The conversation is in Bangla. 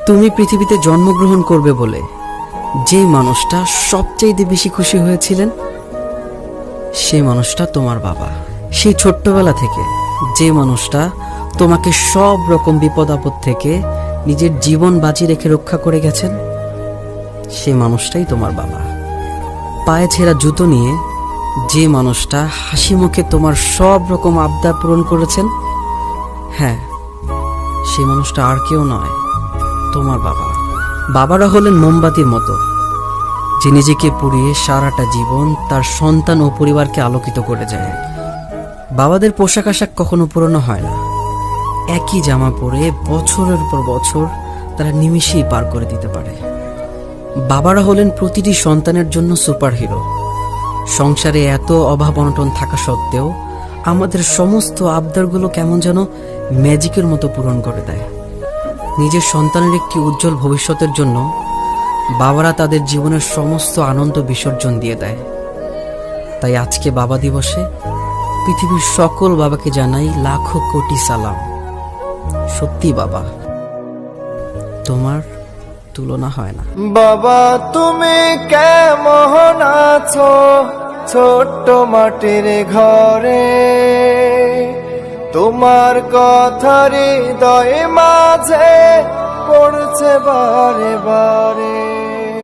তুমি পৃথিবীতে জন্মগ্রহণ করবে বলে যে মানুষটা সবচাইতে বেশি খুশি হয়েছিলেন, সেই মানুষটা তোমার বাবা। সেই ছোট্টবেলা থেকে যে মানুষটা তোমাকে সব রকম বিপদ আপদ থেকে নিজের জীবন বাজি রেখে রক্ষা করে গেছেন, সেই মানুষটাই তোমার বাবা। পায়ে ছেঁড়া জুতো নিয়ে যে মানুষটা হাসি মুখে তোমার সব রকম আবদার পূরণ করেছেন, হ্যাঁ, সেই মানুষটা আর কেউ নয়, তোমার বাবা। বাবারা হলেন মোমবাতির মতো, যে নিজেকে পুড়িয়ে সারাটা জীবন তার সন্তান ও পরিবারকে আলোকিত করে যায়। বাবাদের পোশাক আশাক কখনো পুরনো হয় না, একই জামা পরে বছরের পর বছর তারা নিমিষেই পার করে দিতে পারে। বাবারা হলেন প্রতিটি সন্তানের জন্য সুপার হিরো। সংসারে এত অভাব অনটন থাকা সত্ত্বেও আমাদের সমস্ত আবদারগুলো কেমন যেন ম্যাজিকের মতো পূরণ করে দেয়। নিজের সন্তানের একটি উজ্জ্বল ভবিষ্যতের জন্য বাবারা তাদের জীবনের সমস্ত আনন্দ বিসর্জন দিয়ে দেয়। তাই আজকে বাবা দিবসে পৃথিবীর সকল বাবাকে জানাই লাখো কোটি সালাম। সত্যি বাবা, তোমার তুলনা হয় না। বাবা তুমি কেমন আছো ছোট্ট মাটির ঘরে, তোমার কথা হৃদয় মাঝে পড়ছে বারে বারে।